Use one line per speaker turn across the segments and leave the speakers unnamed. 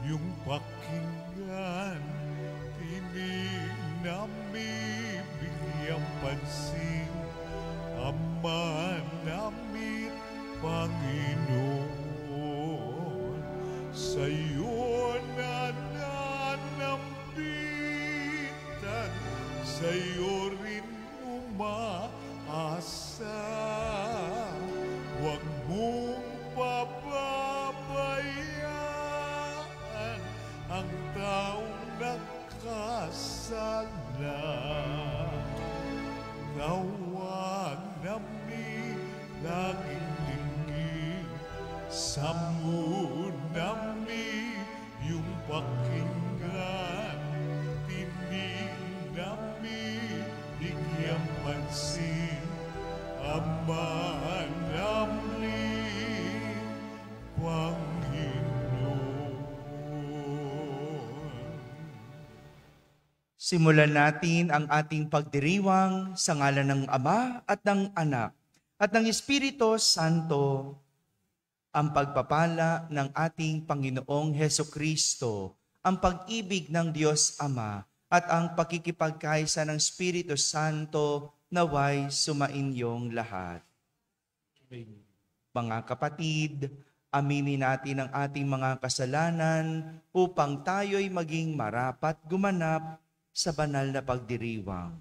yung pakinggan, tinig namin bigyang pansin, Ama namin, Panginoon, sa'yo nananambitan, sa'yo rin umaasa. Huwag mong pababayaan ang taong nagkasala. Tawag namin laging dinggin, sammo namin yung pakinggan, tinig namin bigyang pansin, Ama namin, Panginoon.
Simulan natin ang ating pagdiriwang sa ngalan ng Ama at ng Anak at ng Espiritu Santo. Ang pagpapala ng ating Panginoong Hesukristo, ang pag-ibig ng Diyos Ama at ang pakikipagkaisa ng Espiritu Santo naway sumainyong lahat. Mga kapatid, aminin natin ang ating mga kasalanan upang tayo'y maging marapat gumanap sa banal na pagdiriwang.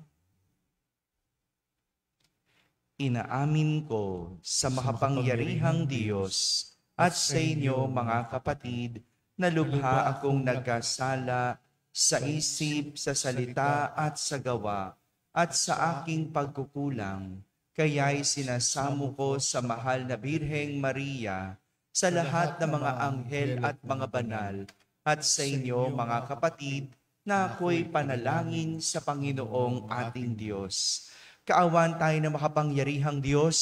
Inaamin ko sa makapangyarihang Diyos at sa inyo mga kapatid na lubha akong nagkasala sa isip, sa salita at sa gawa at sa aking pagkukulang. Kaya'y sinasamo ko sa mahal na Birheng Maria, sa lahat ng mga anghel at mga banal, at sa inyo mga kapatid, na ako'y panalangin sa Panginoong ating Diyos. Kaawan tayo ng makapangyarihang Diyos,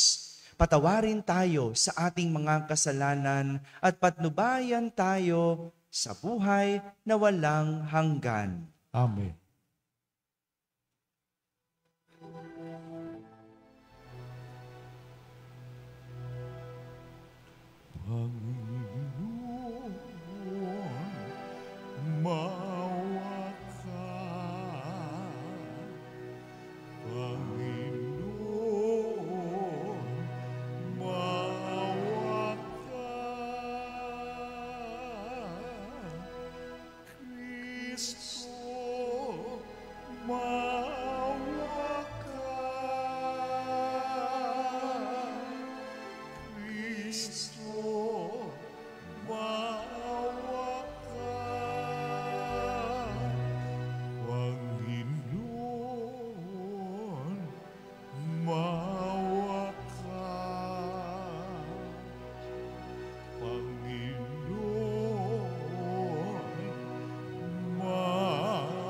patawarin tayo sa ating mga kasalanan at patnubayan tayo sa buhay na walang hanggan.
Amen. Panginoon, maawa ka. Panginoon, maawa ka. Kristo, maawa ka. Kristo, maawa ka. Panginoon, maawa ka. Panginoon, maawa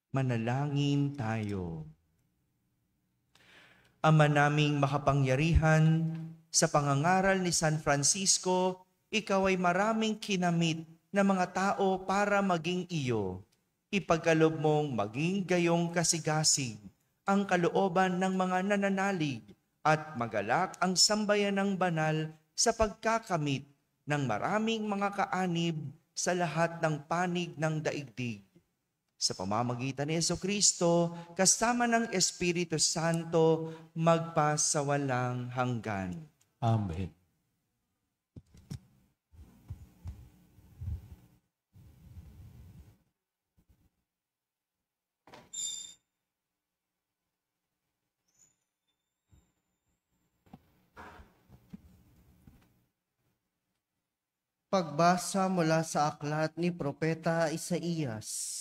Manalangin tayo. Ama naming makapangyarihan, sa pangangaral ni San Francisco, ikaw ay maraming kinamit na mga tao para maging iyo. Ipagkaloob mong maging gayong kasigasig ang kalooban ng mga nananalig at magalak ang sambayan ng banal sa pagkakamit ng maraming mga kaanib sa lahat ng panig ng daigdig. Sa pamamagitan ni Jesucristo, kasama ng Espiritu Santo, magpasawalang hanggan.
Amen.
Pagbasa mula sa aklat ni Propeta Isaías.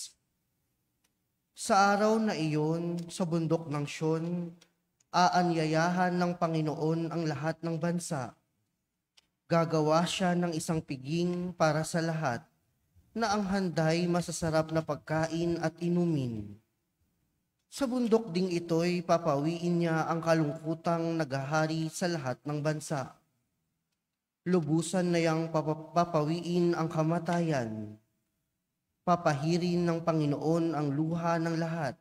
Sa araw na iyon, sa bundok ng Siyon, aanyayahan ng Panginoon ang lahat ng bansa. Gagawa siya ng isang piging para sa lahat, na ang handay masasarap na pagkain at inumin. Sa bundok ding ito'y papawiin niya ang kalungkutang naghahari sa lahat ng bansa. Lubusan na yang papawiin ang kamatayan. Papahirin ng Panginoon ang luha ng lahat.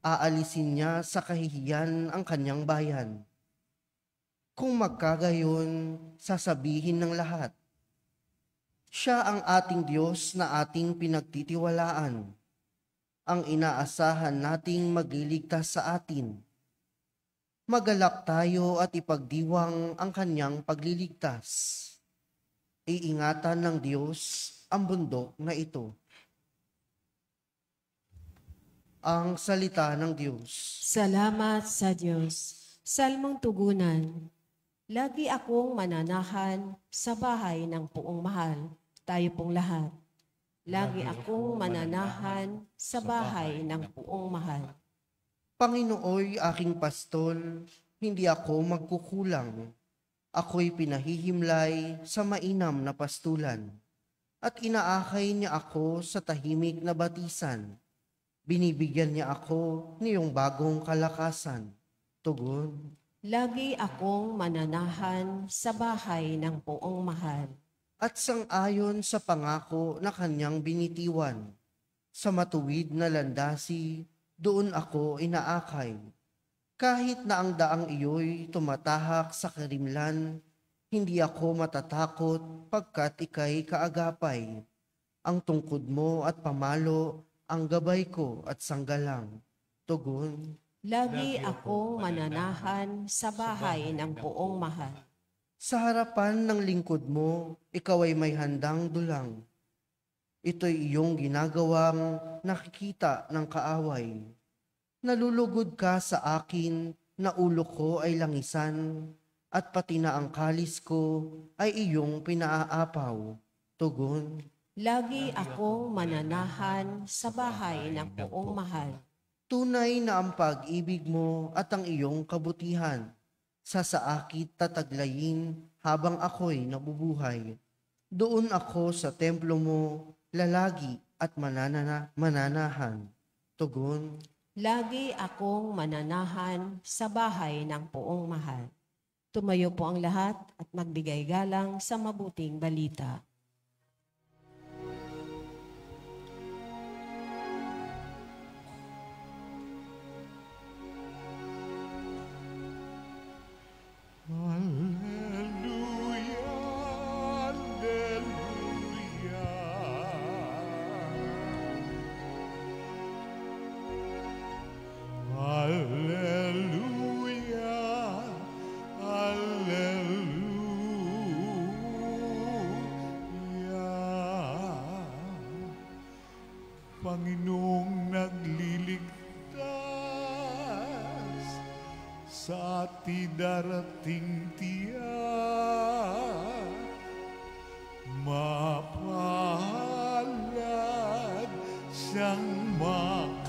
aalisin niya sa kahihiyan ang kanyang bayan. Kung magkagayon, sasabihin ng lahat, siya ang ating Diyos na ating pinagtitiwalaan, ang inaasahan nating magliligtas sa atin. Magalak tayo at ipagdiwang ang kanyang pagliligtas. Iingatan ng Diyos ang bundok na ito. Ang salita ng Diyos.
Salamat sa Diyos. Salmong tugunan. Lagi akong mananahan sa bahay ng puong mahal. Tayo pong lahat. Lagi akong mananahan sa bahay ng puong mahal.
Panginooy aking pastol, hindi ako magkukulang. Ako'y pinahihimlay sa mainam na pastulan. At inaakay niya ako sa tahimik na batisan. Binibigyan niya ako niyong bagong kalakasan. Tugon.
Lagi akong mananahan sa bahay ng puong mahal.
At sang-ayon sa pangako na kanyang binitiwan. Sa matuwid na landasi, doon ako inaakay. Kahit na ang daang iyo'y tumatahak sa karimlan, hindi ako matatakot pagkat ika'y kaagapay. Ang tungkod mo at pamalo, ang gabay ko at sanggalang. Tugon.
Lagi akong mananahan sa bahay ng puong mahal.
Sa harapan ng lingkod mo, ikaw ay may handang dulang. Ito'y iyong ginagawang nakikita ng kaaway. Nalulugod ka sa akin na ulo ko ay langisan, at pati na ang kalis ko ay iyong pinaaapaw. Tugon.
Lagi akong mananahan sa bahay ng puong mahal.
Tunay na ang pag-ibig mo at ang iyong kabutihan. Sa saakit tataglayin habang ako'y nabubuhay. Doon ako sa templo mo, lalagi at mananahan. Tugon.
Lagi akong mananahan sa bahay ng puong mahal. Tumayo po ang lahat at magbigay galang sa mabuting balita.
Hallelujah, hallelujah. Hallelujah, hallelujah. Panginoong nagliligtas sa ating darating tiyak, mapalad siyang makaharap.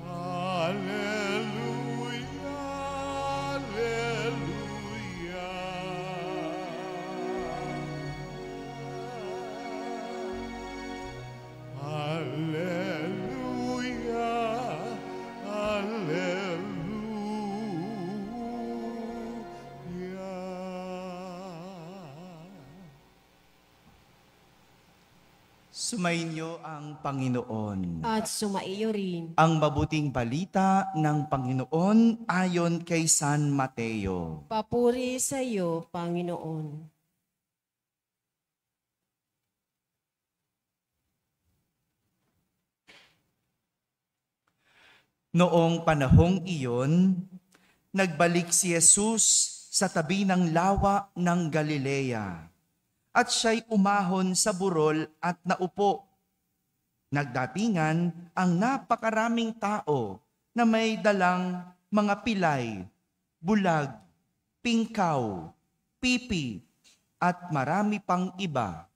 Hallelujah, hallelujah. Hallelujah, hallelujah.
Sumainyo ang Panginoon.
At sumaiyo rin.
Ang mabuting balita ng Panginoon ayon kay San Mateo.
Papuri sa iyo, Panginoon.
Noong panahong iyon, nagbalik si Jesus sa tabi ng lawa ng Galilea, at siya'y umahon sa burol at naupo. Nagdatingan ang napakaraming tao na may dalang mga pilay, bulag, pingkaw, pipi, at marami pang iba.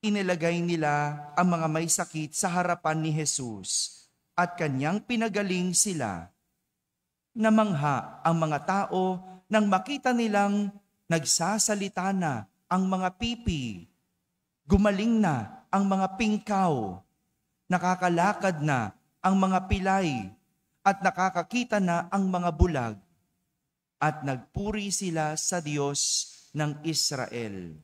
Inilagay nila ang mga may sakit sa harapan ni Jesus at kanyang pinagaling sila. Namangha ang mga tao nang makita nilang nagsasalita na ang mga pipi, gumaling na ang mga pingkaw, nakakalakad na ang mga pilay, at nakakakita na ang mga bulag, at nagpuri sila sa Diyos ng Israel.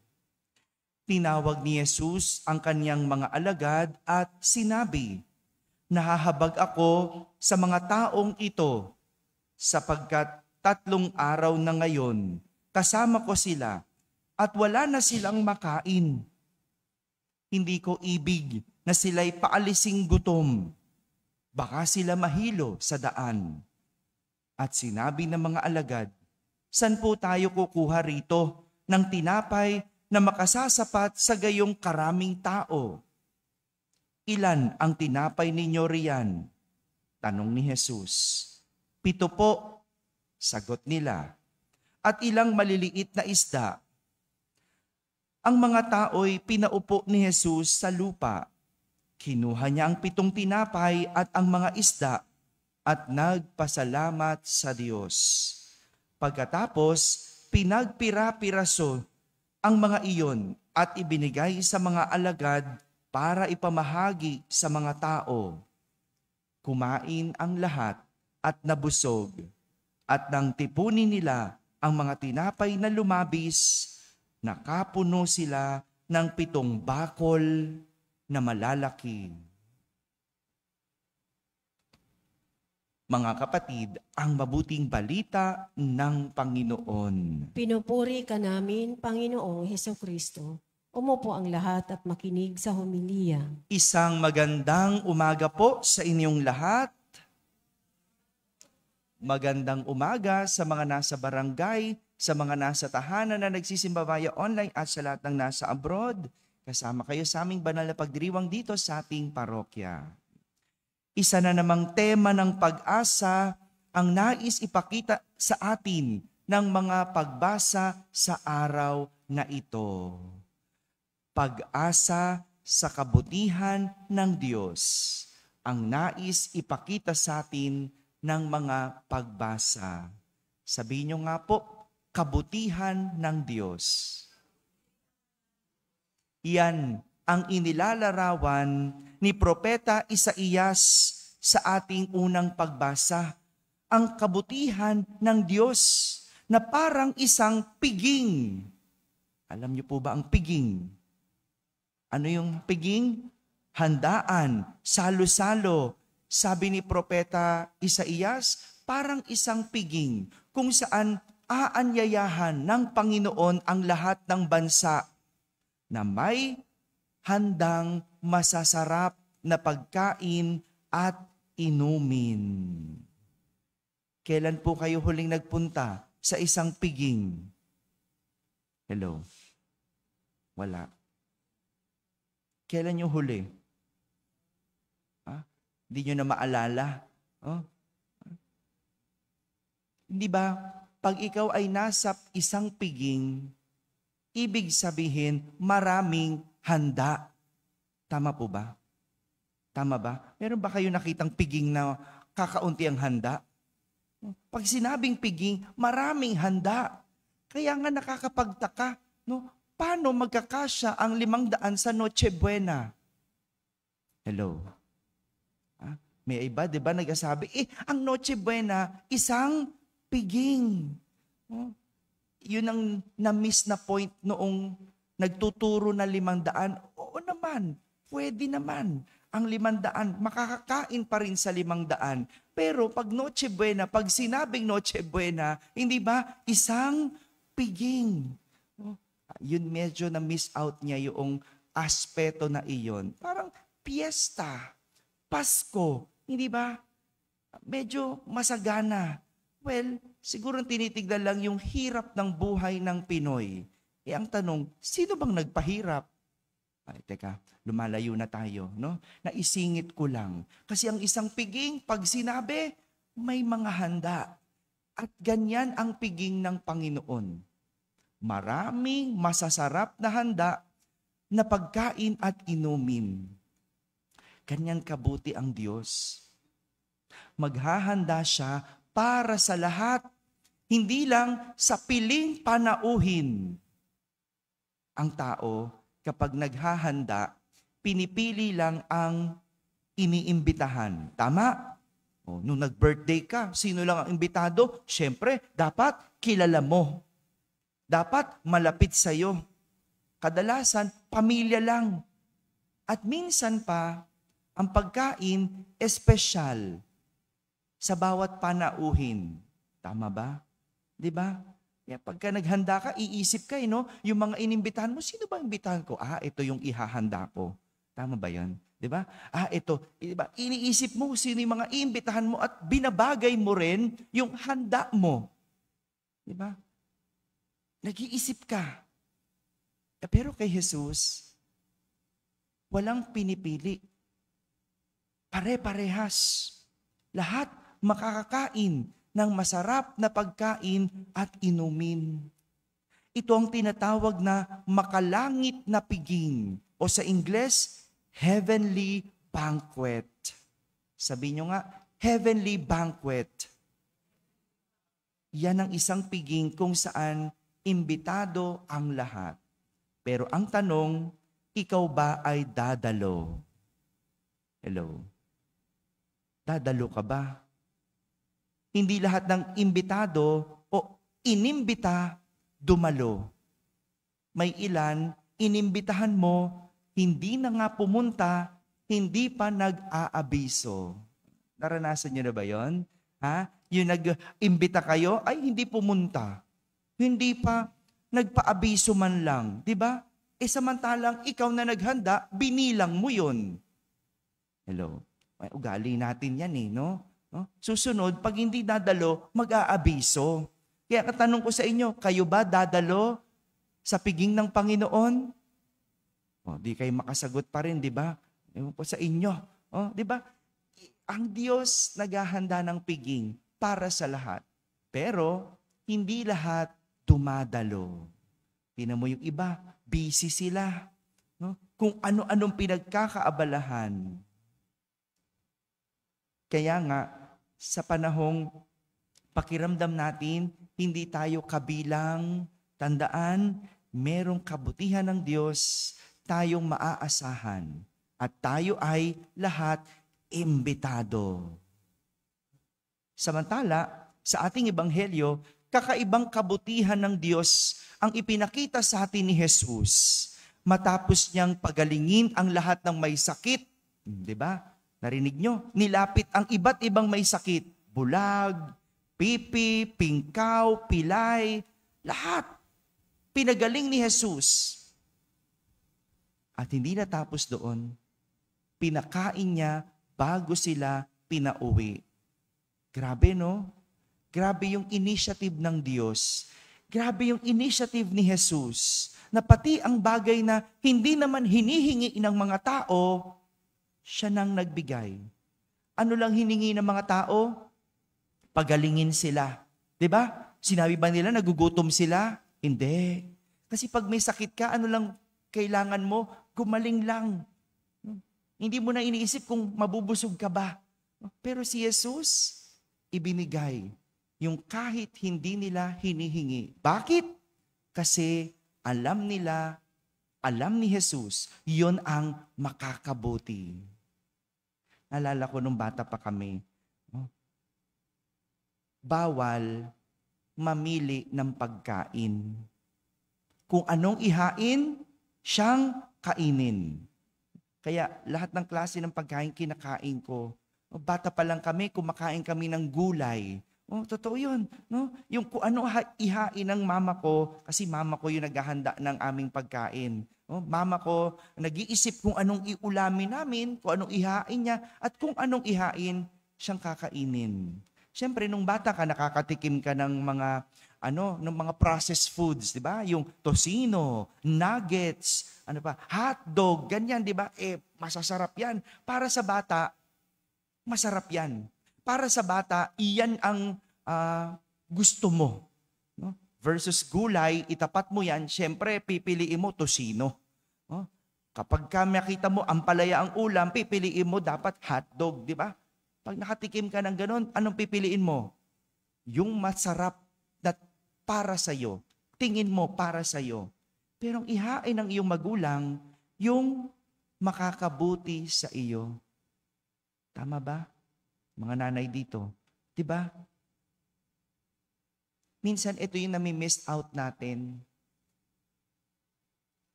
Tinawag ni Jesus ang kaniyang mga alagad at sinabi, "Nahahabag ako sa mga taong ito sapagkat 3 araw na ngayon kasama ko sila at wala na silang makain. Hindi ko ibig na sila'y paalising gutom. Baka sila mahilo sa daan." At sinabi ng mga alagad, "San po tayo kukuha rito ng tinapay na makasasapat sa gayong karaming tao? Ilan ang tinapay ninyo riyan?" Tanong ni Jesus. "7 po," sagot nila. "At ilang maliliit na isda?" Ang mga tao'y pinaupo ni Jesus sa lupa. Kinuha niya ang 7 tinapay at ang mga isda at nagpasalamat sa Diyos. Pagkatapos, pinagpira-piraso ang mga iyon at ibinigay sa mga alagad para ipamahagi sa mga tao. Kumain ang lahat at nabusog, at nang tipunin nila ang mga tinapay na lumabis, nakapuno sila ng 7 bakol na malalaki. Mga kapatid, ang mabuting balita ng Panginoon.
Pinupuri ka namin, Panginoong Hesukristo. Umupo ang lahat at makinig sa homilya.
Isang magandang umaga po sa inyong lahat. Magandang umaga sa mga nasa barangay, sa mga nasa tahanan na nagsisimba via online at sa lahat ng nasa abroad. Kasama kayo sa aming banal na pagdiriwang dito sa ating parokya. Isa na namang tema ng pag-asa ang nais ipakita sa atin ng mga pagbasa sa araw na ito. Pag-asa sa kabutihan ng Diyos ang nais ipakita sa atin ng mga pagbasa. Sabihin nyo nga po, kabutihan ng Diyos. Yan ang inilalarawan ni Propeta Isaías sa ating unang pagbasa. Ang kabutihan ng Diyos na parang isang piging. Alam niyo po ba ang piging? Ano yung piging? Handaan, salo-salo. Sabi ni Propeta Isaías, parang isang piging kung saan aanyayahan ng Panginoon ang lahat ng bansa na may handang masasarap na pagkain at inumin. Kailan po kayo huling nagpunta sa isang piging? Hello? Wala. Kailan yung huli? Hindi nyo na maalala? Hindi ba, pag ikaw ay nasa isang piging, ibig sabihin maraming handa. Tama po ba? Tama ba? Meron ba kayo nakitang piging na kakaunti ang handa? Pag sinabing piging, maraming handa. Kaya nga nakakapagtaka, no? Paano magkakasya ang 500 sa Noche Buena? Hello? May iba, di ba, nagsasabi, ang Noche Buena, isang piging. Yun ang na-miss na point noong nagtuturo na 500. Oo naman, pwede naman. Ang 500, makakakain pa rin sa 500. Pero pag Noche Buena, pag sinabing Noche Buena, hindi ba, isang piging. Yun medyo na-miss out niya yung aspeto na iyon. Parang piyesta, Pasko, hindi ba? Medyo masagana. Well, siguro tinitignan lang yung hirap ng buhay ng Pinoy. Ang tanong, sino bang nagpahirap? Ay, teka, lumalayo na tayo, no? Naisingit ko lang. Kasi ang isang piging, pag sinabi, may mga handa. At ganyan ang piging ng Panginoon. Maraming masasarap na handa na pagkain at inumin. Ganyan kabuti ang Diyos. Maghahanda siya para sa lahat, hindi lang sa piling panauhin. Ang tao, kapag naghahanda, pinipili lang ang iniimbitahan. Tama? Nung nag-birthday ka, sino lang ang imbitado? Siyempre, dapat kilala mo. Dapat malapit sa'yo. kadalasan pamilya lang. At minsan pa, ang pagkain espesyal sa bawat panauhin. Tama ba? Di ba? Kaya pagka naghanda ka, iisip ka, no? Yung mga inimbitahan mo, sino ba imbitahan ko? Ito yung ihahanda ko. Tama ba yan? Di ba? Ito. Di ba? Iniisip mo sino yung mga iimbitahan mo at binabagay mo rin yung handa mo. Di ba? Nag-iisip ka. Pero kay Jesus, walang pinipili. Pare-parehas. Lahat makakakain ng masarap na pagkain at inumin. Ito ang tinatawag na makalangit na piging o sa Ingles, heavenly banquet. Sabi nyo nga, heavenly banquet. Yan ang isang piging kung saan imbitado ang lahat. Pero ang tanong, ikaw ba ay dadalo? Hello? Dadalo ka ba? Hindi lahat ng imbitado o inimbita, dumalo. May ilan, inimbitahan mo, hindi na nga pumunta, hindi pa nag-aabiso. Naranasan niyo na ba yon? Yung nag-imbita kayo, ay hindi pumunta. Hindi pa nagpaabiso man lang. Diba? Samantalang ikaw na naghanda, binilang mo yun. Hello? May ugali natin yan no? Susunod, pag hindi dadalo, mag-aabiso. Kaya katanong ko sa inyo, kayo ba dadalo sa piging ng Panginoon? Di kayo makasagot pa rin, di ba? Ewan po sa inyo. Di ba? Ang Diyos naghahanda ng piging para sa lahat. Pero, hindi lahat dumadalo. Tingnan mo yung iba, busy sila. Kung ano-anong pinagkakaabalahan. Kaya nga, sa panahong pakiramdam natin, hindi tayo kabilang. Tandaan, merong kabutihan ng Diyos, tayong maaasahan. At tayo ay lahat imbitado. Samantala, sa ating ebanghelyo, kakaibang kabutihan ng Diyos ang ipinakita sa atin ni Jesus. Matapos niyang pagalingin ang lahat ng may sakit. Di ba? Narinig nyo? Nilapit ang iba't ibang may sakit. Bulag, pipi, pingkaw, pilay, lahat. Pinagaling ni Jesus. At hindi natapos doon. Pinakain niya bago sila pinauwi. Grabe, no? Grabe yung initiative ng Diyos. Grabe yung initiative ni Jesus. Na pati ang bagay na hindi naman hinihingi ng mga tao, siya nang nagbigay. Ano lang hiningi ng mga tao? Pagalingin sila. 'Di ba? Sinabi ba nila nagugutom sila? Hindi. Kasi pag may sakit ka, ano lang kailangan mo? Gumaling lang. Hindi mo na iniisip kung mabubusog ka ba. Pero si Jesus, ibinigay yung kahit hindi nila hinihingi. Bakit? Kasi alam nila, alam ni Jesus, yon ang makakabuti. Naalala ko nung bata pa kami, bawal mamili ng pagkain. Kung anong ihain, siyang kainin. Kaya lahat ng klase ng pagkain kinakain ko. Bata pa lang kami, kumakain kami ng gulay. Totoo yun. No? Yung kung ano ihain ng mama ko, kasi mama ko yung naghahanda ng aming pagkain. Mama ko, nag-iisip kung anong iulamin namin, kung anong ihain niya, at kung anong ihain, siyang kakainin. Siyempre, nung bata ka, nakakatikim ka ng mga processed foods, di ba? Yung tocino, nuggets, hotdog, ganyan, di ba? Masasarap yan. Para sa bata, masarap yan. Para sa bata, iyan ang gusto mo. No? Versus gulay, itapat mo yan, syempre pipiliin mo tocino. Kapag makita mo ampalaya ang ulam, pipiliin mo dapat hotdog, di ba? Pag nakatikim ka ng ganun, anong pipiliin mo? Yung masarap na para sa'yo. Tingin mo para sa'yo. Pero ang ihain ng iyong magulang, yung makakabuti sa iyo. Tama ba? Mga nanay dito. Di ba? Minsan ito yung nami-miss out natin.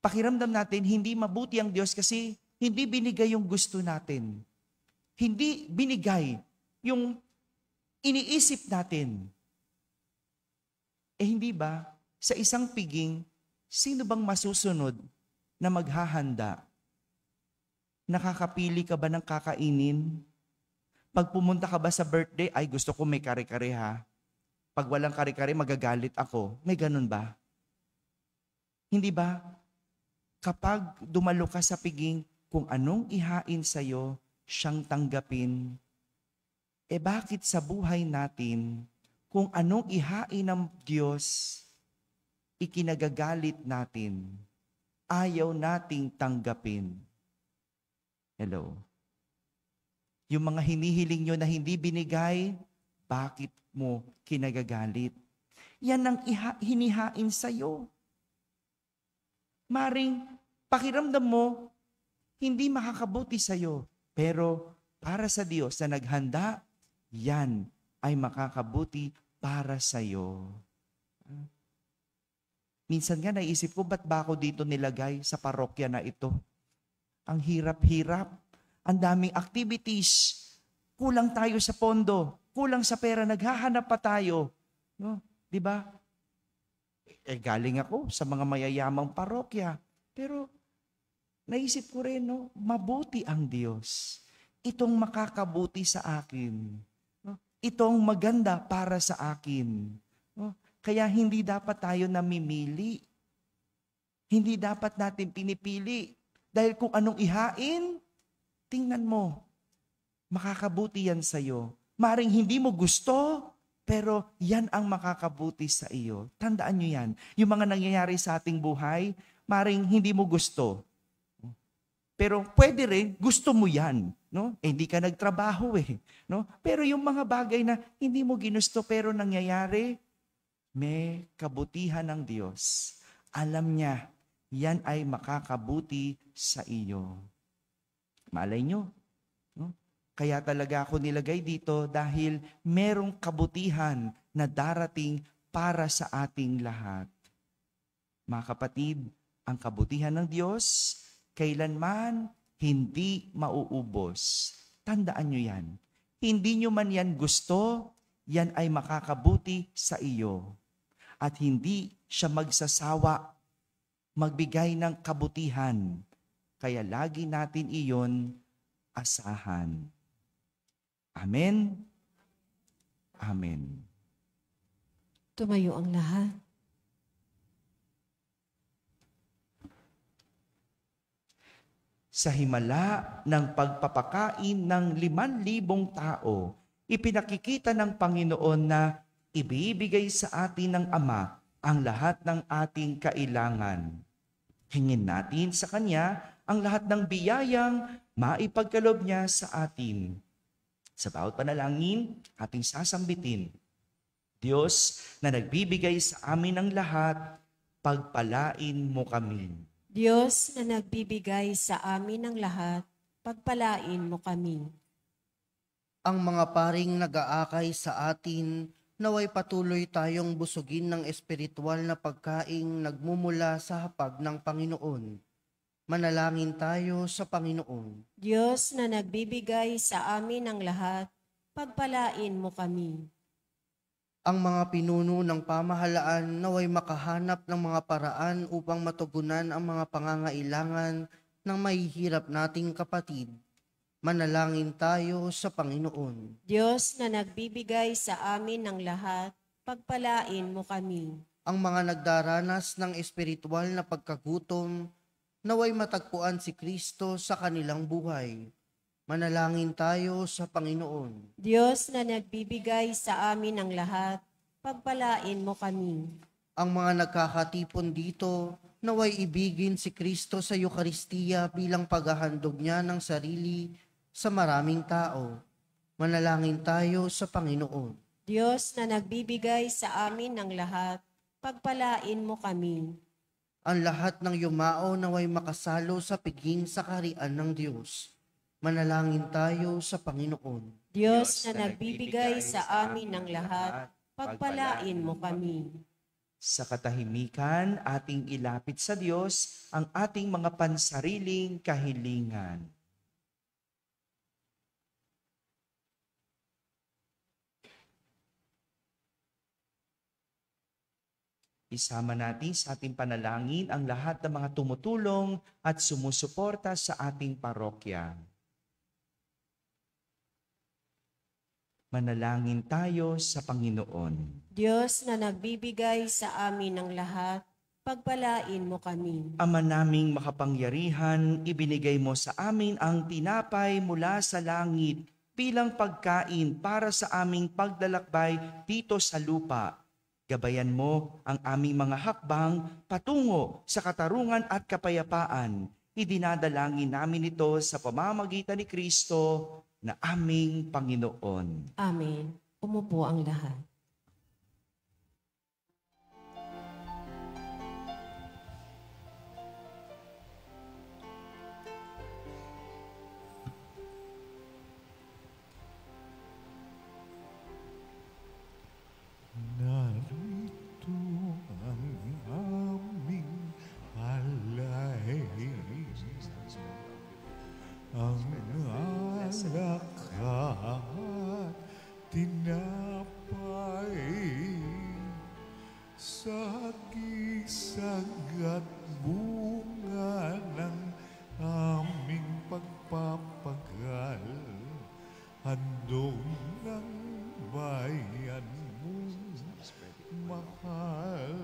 pakiramdam natin, hindi mabuti ang Diyos kasi hindi binigay yung gusto natin. Hindi binigay yung iniisip natin. Hindi ba, sa isang piging, sino bang masusunod na maghahanda? Nakakapili ka ba ng kakainin? Pag pumunta ka ba sa birthday, ay gusto ko may kare-kare ha. Pag walang kare-kare, magagalit ako. May ganun ba? Hindi ba? Kapag dumalo ka sa piging, kung anong ihain sa'yo, siyang tanggapin. Bakit sa buhay natin, kung anong ihain ng Diyos, ikinagagalit natin, ayaw nating tanggapin? Hello? Yung mga hinihiling nyo na hindi binigay, bakit mo kinagagalit? Yan ang hinihain sa'yo. Maring pakiramdam mo, hindi makakabuti sa'yo. Pero para sa Diyos na naghanda, yan ay makakabuti para sa'yo. Minsan nga naisip ko, ba't ba ako dito nilagay sa parokya na ito? Ang hirap-hirap. Ang daming activities. Kulang tayo sa pondo. Kulang sa pera. Naghahanap pa tayo. No? Di ba? Galing ako sa mga mayayamang parokya. Pero naisip ko rin, no, mabuti ang Diyos. Itong makakabuti sa akin. No? Itong maganda para sa akin. No? Kaya hindi dapat tayo namimili. Hindi dapat natin pinipili. Dahil kung anong ihain, tingnan mo, makakabuti yan sa'yo. Maring hindi mo gusto, pero yan ang makakabuti sa iyo. Tandaan nyo yan. Yung mga nangyayari sa ating buhay, maring hindi mo gusto. Pero pwede rin, gusto mo yan. No? Hindi ka nagtrabaho no? Pero yung mga bagay na hindi mo ginusto pero nangyayari, may kabutihan ng Diyos. Alam niya, yan ay makakabuti sa iyo. Malay nyo. No? Kaya talaga ako nilagay dito dahil merong kabutihan na darating para sa ating lahat. Mga kapatid, ang kabutihan ng Diyos, kailanman hindi mauubos. Tandaan nyo yan. Hindi nyo man yan gusto, yan ay makakabuti sa iyo. At hindi siya magsasawa, magbigay ng kabutihan. Kaya lagi natin iyon asahan. Amen? Amen.
Tumayo ang lahat.
Sa himala ng pagpapakain ng 5,000 tao, ipinakikita ng Panginoon na ibibigay sa atin ng Ama ang lahat ng ating kailangan. Hingin natin sa Kanya ang lahat ng biyayang maipagkaloob niya sa atin. Sa bawat panalangin, ating sasambitin, Diyos na nagbibigay sa amin ng lahat, pagpalain mo kami.
Diyos na nagbibigay sa amin ng lahat, pagpalain mo kami.
Ang mga paring nag-aakay sa atin, naway patuloy tayong busugin ng espiritual na pagkaing nagmumula sa hapag ng Panginoon. Manalangin tayo sa Panginoon.
Diyos na nagbibigay sa amin ng lahat, pagpalain mo kami.
Ang mga pinuno ng pamahalaan naway makahanap ng mga paraan upang matugunan ang mga pangangailangan ng mahihirap nating kapatid. Manalangin tayo sa Panginoon.
Diyos na nagbibigay sa amin ng lahat, pagpalain mo kami.
Ang mga nagdaranas ng espiritual na pagkagutom, naway matagpuan si Kristo sa kanilang buhay. Manalangin tayo sa Panginoon.
Diyos na nagbibigay sa amin ng lahat, pagpalain mo kami.
Ang mga nagkakatipon dito, naway ibigin si Kristo sa Eukaristiya bilang paghahandog niya ng sarili sa maraming tao. Manalangin tayo sa Panginoon.
Diyos na nagbibigay sa amin ng lahat, pagpalain mo kami.
Ang lahat ng yumao naway makasalo sa piging sa kaharian ng Diyos. Manalangin tayo sa Panginoon.
Diyos na nagbibigay sa amin ng lahat, pagpalain mo kami.
Sa katahimikan, ating ilapit sa Diyos ang ating mga pansariling kahilingan. Isama natin sa ating panalangin ang lahat ng mga tumutulong at sumusuporta sa ating parokya. Manalangin tayo sa Panginoon.
Diyos na nagbibigay sa amin ng lahat, pagpalain mo kami.
Ama naming makapangyarihan, ibinigay mo sa amin ang tinapay mula sa langit bilang pagkain para sa aming paglalakbay dito sa lupa. Gabayan mo ang aming mga hakbang patungo sa katarungan at kapayapaan. Idinadalangin namin ito sa pamamagitan ni Kristo na aming Panginoon.
Amen. Umupo ang lahat.
Narito ang aming alay, ang alak at tinapay, sagisag at bunga ng aming pagpapagal, handog ng bayan mo, mahal.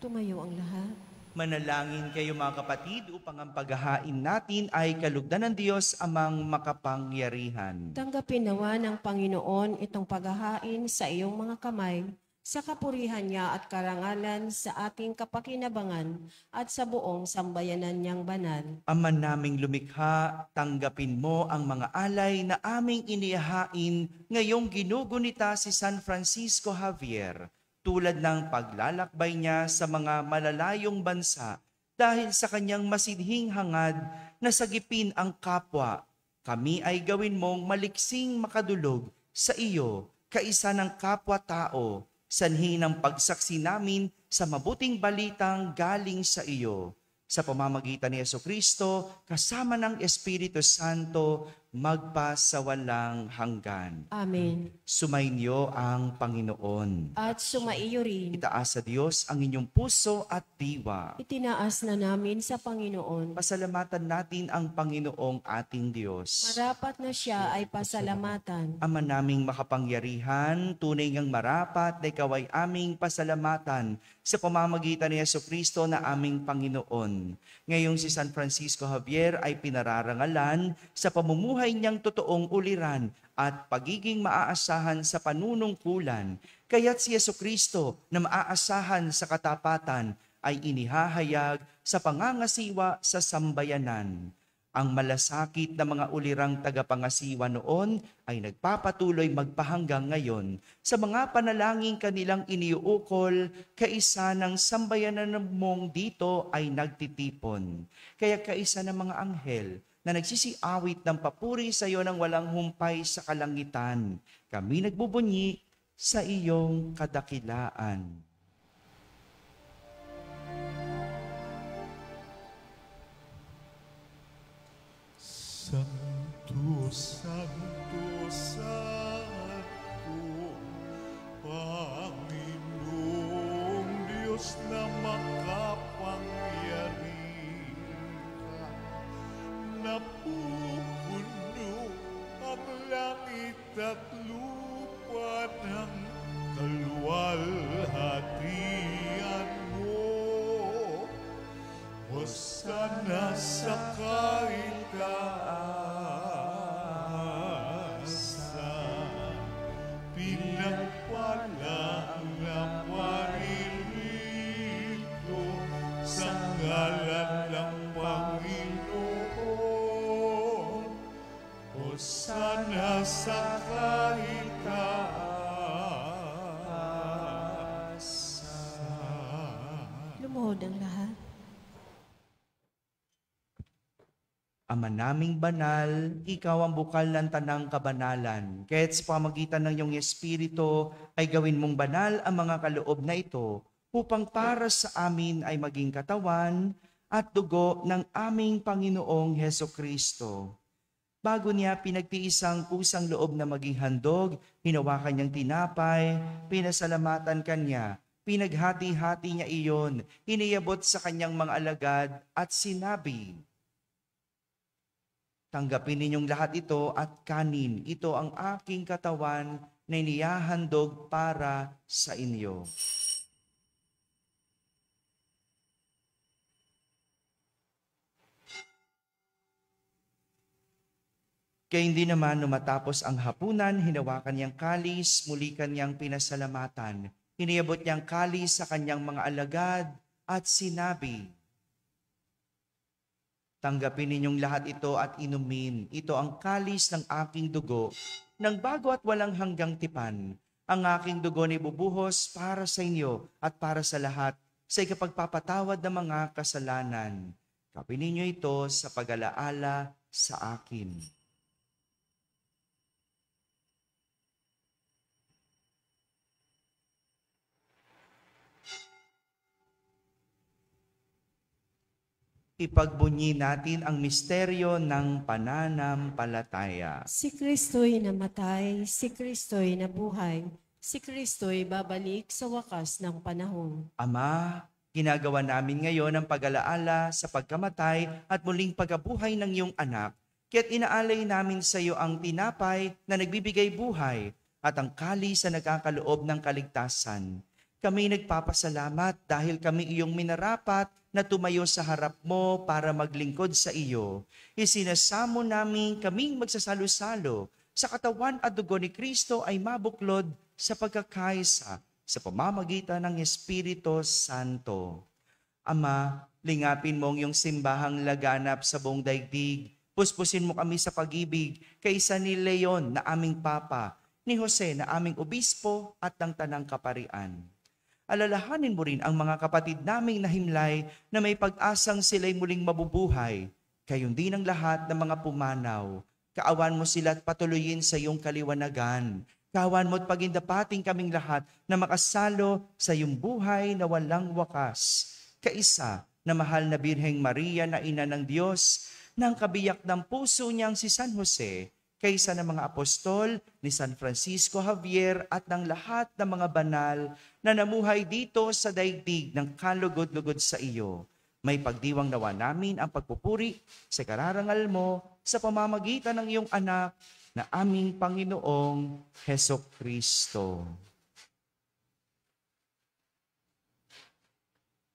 Tumayo ang lahat.
Manalangin kayo mga kapatid upang ang paghahain natin ay kalugdan ng Diyos amang makapangyarihan.
Tanggapin nawa ng Panginoon itong paghahain sa iyong mga kamay, sa kapurihan niya at karangalan sa ating kapakinabangan at sa buong sambayanan niyang banal.
Ama naming lumikha, tanggapin mo ang mga alay na aming inihahain ngayong ginugunita si San Francisco Javier, tulad ng paglalakbay niya sa mga malalayong bansa dahil sa kanyang masidhing hangad na sagipin ang kapwa. Kami ay gawin mong maliksing makadulog sa iyo, kaisa ng kapwa-tao, sanhi ng pagsaksi namin sa mabuting balitang galing sa iyo. Sa pamamagitan ni Jesucristo, kasama ng Espiritu Santo, magpasawalang hanggan.
Amen.
Sumainyo ang Panginoon.
At sumaiyo rin.
Itaas sa Diyos ang inyong puso at diwa.
Itinaas na namin sa Panginoon.
Pasalamatan natin ang Panginoong ating Diyos.
Marapat na siya ay pasalamatan.
Ama naming makapangyarihan, tunay ngang marapat na ikaw ay aming pasalamatan sa pamamagitan ni Jesucristo na aming Panginoon. Ngayong si San Francisco Javier ay pinararangalan sa pamumuhay niyang totoong uliran at pagiging maaasahan sa panunungkulan. Kaya't si Jesucristo na maaasahan sa katapatan ay inihahayag sa pangangasiwa sa sambayanan. Ang malasakit na mga ulirang tagapangasiwa noon ay nagpapatuloy magpahanggang ngayon sa mga panalangin kanilang iniuukol, kaisa ng sambayanan mong dito ay nagtitipon. Kaya kaisa ng mga anghel na nagsisiawit ng papuri sa iyo ng walang humpay sa kalangitan, kami nagbubunyi sa iyong kadakilaan.
Santo, Santo, Santo, Panginoong Diyos na makapangyarihan, napupuno ang langit at lupa ng kaluwalhatian mo. Hosana sa kaitaasan, pinagpala ang naparirito sa ngalan ng Panginoon. Hosana sa kaitaasan.
Ama naming banal, ikaw ang bukal ng tanang kabanalan. Kaya't sa pamagitan ng iyong Espiritu ay gawin mong banal ang mga kaloob na ito upang para sa amin ay maging katawan at dugo ng aming Panginoong Heso Kristo. Bago niya pinagtiis ang kusang loob na maging handog, hinawakan niyang tinapay, pinasalamatan kanya, pinaghati-hati niya iyon, iniyabot sa kanyang mga alagad at sinabi, "Tanggapin ninyong lahat ito at kanin. Ito ang aking katawan na inihahandog para sa inyo." Kaya hindi naman matapos ang hapunan, hinawakan niyang kalis, muli kanyang pinasalamatan. Iniyabot niyang kalis sa kanyang mga alagad at sinabi, "Tanggapin ninyong lahat ito at inumin. Ito ang kalis ng aking dugo, ng bago at walang hanggang tipan. Ang aking dugo ni bubuhos para sa inyo at para sa lahat sa ikapagpapatawad ng mga kasalanan. Kapin ninyo ito sa pag-alaala sa akin." Ipagbunyi natin ang misteryo ng pananampalataya.
Si Kristo'y namatay, si Kristo'y nabuhay, si Kristo'y babalik sa wakas ng panahon.
Ama, ginagawa namin ngayon ang pag-alaala sa pagkamatay at muling pagkabuhay ng iyong anak. Kaya't inaalay namin sa iyo ang tinapay na nagbibigay buhay at ang kalis na nagkakaloob ng kaligtasan. Kami nagpapasalamat dahil kami iyong minarapat na tumayo sa harap mo para maglingkod sa iyo. Isinasamo namin kaming magsasalo-salo sa katawan at dugo ni Kristo ay mabuklod sa pagkakaisa sa pamamagitan ng Espiritu Santo. Ama, lingapin mo ang iyong simbahang laganap sa buong daigdig. Puspusin mo kami sa pag-ibig kaysa ni Leon na aming Papa, ni Jose na aming Obispo at ng Tanang Kaparian. Alalahanin mo rin ang mga kapatid naming nahimlay na may pag-asang sila'y muling mabubuhay. Gayon din ang lahat ng mga pumanaw. Kaawan mo sila at patuloyin sa iyong kaliwanagan. Kaawan mo at pagindapating kaming lahat na makasalo sa iyong buhay na walang wakas. Kaisa na mahal na Birheng Maria na Ina ng Diyos, ng kabiyak ng puso niyang si San Jose, kaysa ng mga apostol ni San Francisco Javier at ng lahat ng mga banal na namuhay dito sa daigdig ng kalugod-lugod sa iyo. May pagdiwang nawa namin ang pagpupuri sa kararangal mo sa pamamagitan ng iyong anak na aming Panginoong Heso Kristo.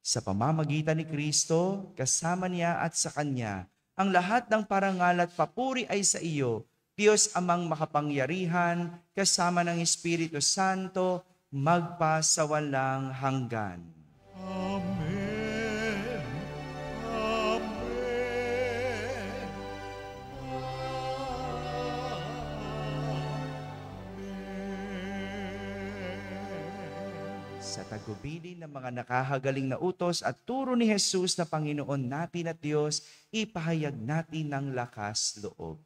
Sa pamamagitan ni Kristo, kasama niya at sa Kanya, ang lahat ng parangal at papuri ay sa iyo, Diyos Amang makapangyarihan, kasama ng Espiritu Santo, magpasawalang hanggan.
Amen. Amen. Amen.
Sa tagubilin ng mga nakahagaling na utos at turo ni Jesus na Panginoon natin at Diyos, ipahayag natin ng lakas loob.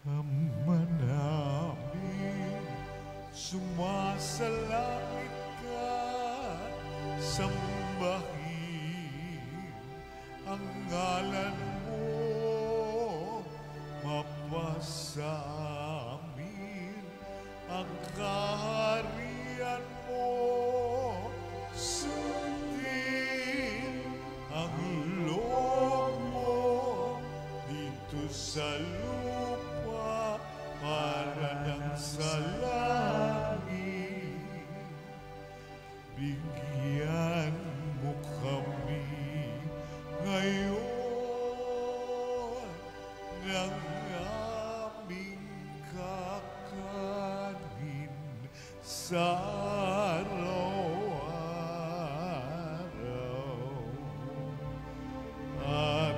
Ama namin, sumasalangit ka, sambahin ang ngalan mo, mapasa amin ang kaharian mo, sundin ang loob mo dito sa lupa para ng sa langit. Bigyan mo kami ngayon ng aming kakanin sa araw-araw. At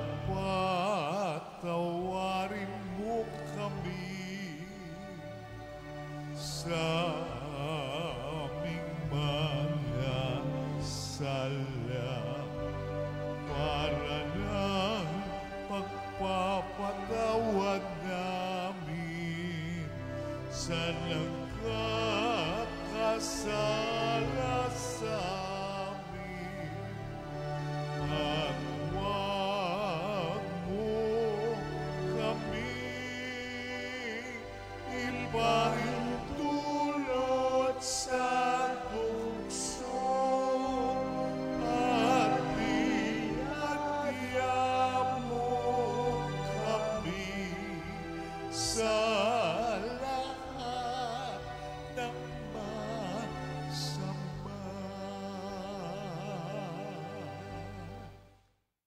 patawarin mo kami sa aming mga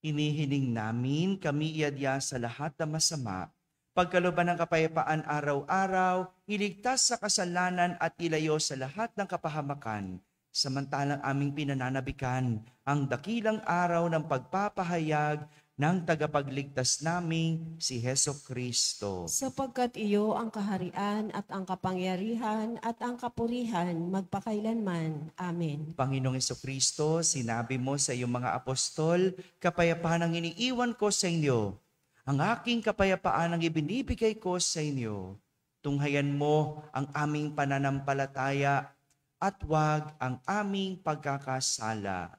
Inihiling namin kami iadya sa lahat ng masama, pagkalooban ng kapayapaan araw-araw, iligtas sa kasalanan at ilayo sa lahat ng kapahamakan, samantalang aming pinananabikan ang dakilang araw ng pagpapahayag ng tagapagligtas naming si Hesukristo.
Sapagkat iyo ang kaharian at ang kapangyarihan at ang kapurihan magpakailanman. Amen.
Panginoong Hesukristo, sinabi mo sa iyong mga apostol, kapayapaan ang iniiwan ko sa inyo. Ang aking kapayapaan ang ibinibigay ko sa inyo. Tunghayan mo ang aming pananampalataya at wag ang aming pagkakasala.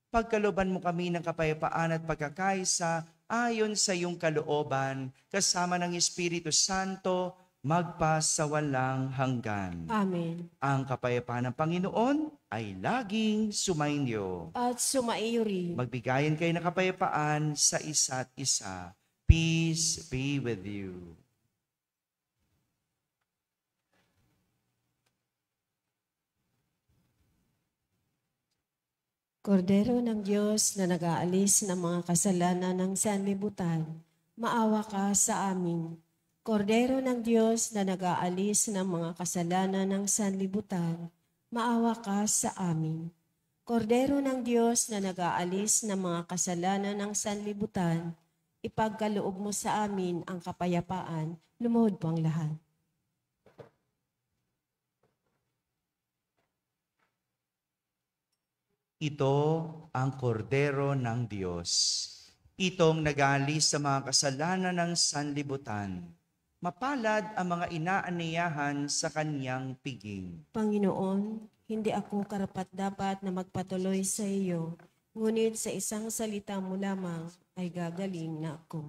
Pagkalooban mo kami ng kapayapaan at pagkakaisa ayon sa iyong kalooban, kasama ng Espiritu Santo, magpasawalang hanggan.
Amen.
Ang kapayapaan ng Panginoon ay laging sumainyo.
At sumaiyo rin.
Magbigayan kayo ng kapayapaan sa isa't isa. Peace be with you.
Kordero ng Diyos na nag-aalis ng mga kasalanan ng sanlibutan, maawa ka sa amin. Kordero ng Diyos na nag-aalis ng mga kasalanan ng sanlibutan, maawa ka sa amin. Kordero ng Diyos na nag-aalis ng mga kasalanan ng sanlibutan, ipagkaloob mo sa amin ang kapayapaan. Lumuhod po ang lahat.
Ito ang kordero ng Diyos. Itong nag-aalis sa mga kasalanan ng sanlibutan. Mapalad ang mga inaaniyahan sa kanyang piging.
Panginoon, hindi ako karapat-dapat na magpatuloy sa iyo, ngunit sa isang salita mo lamang ay gagaling na ako.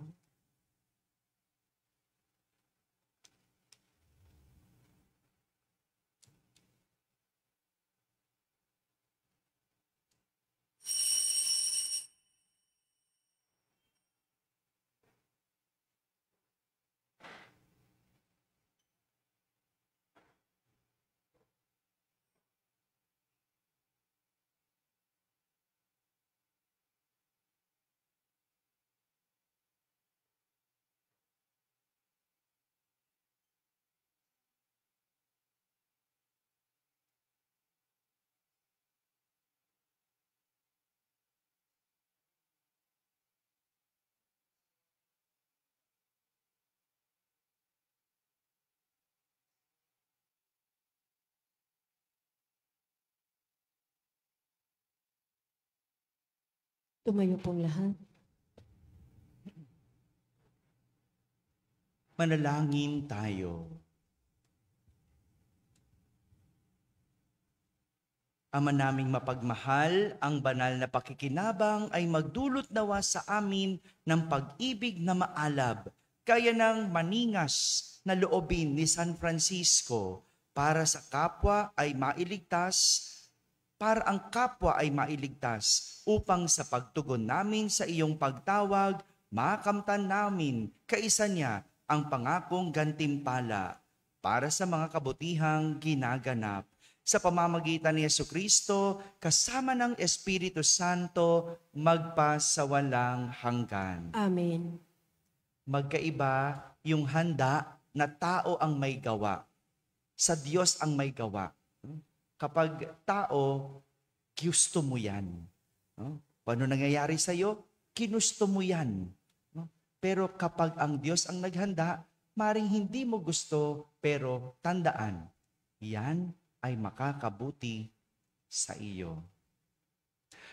Tumayo pong lahat.
Manalangin tayo. Ama naming mapagmahal, ang banal na pakikinabang ay magdulot nawa sa amin ng pag-ibig na maalab, kaya ng maningas na loobin ni San Francisco para sa kapwa ay mailigtas, para ang kapwa ay mailigtas, upang sa pagtugon namin sa iyong pagtawag, makamtan namin kaisa niya ang pangakong gantimpala para sa mga kabutihang ginaganap. Sa pamamagitan ni Jesucristo, kasama ng Espiritu Santo, magpasawalang hanggan.
Amen.
Magkaiba yung handa na tao ang may gawa. Sa Diyos ang may gawa. Kapag tao, gusto mo yan. Paano nangyayari sa'yo? Kinusto mo yan. Pero kapag ang Diyos ang naghanda, maring hindi mo gusto, pero tandaan, yan ay makakabuti sa iyo.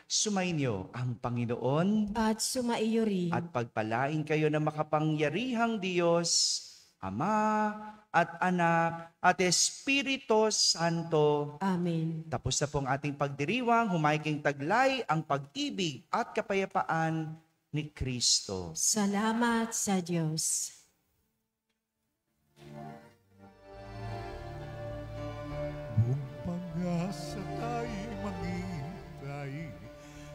Sumainyo ang Panginoon
At sumaiyo rin.
at pagpalain kayo ng makapangyarihang Diyos, Ama at Anak at Espiritu Santo.
Amen.
Tapos na pong ating pagdiriwang, humayiking taglay ang pag-ibig at kapayapaan ni Kristo.
Salamat sa Diyos.
Kung pag-asa tayo'y maghihintay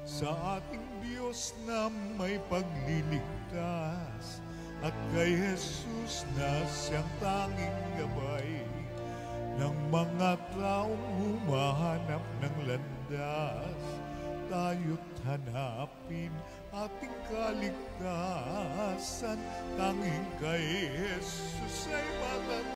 sa ating Diyos na may pagliligtas at kay Jesus na siyang tanging gabay ng mga taong humahanap ng landas, tayo't hanapin ating kaligtasan. Tanging kay Jesus ay matatag.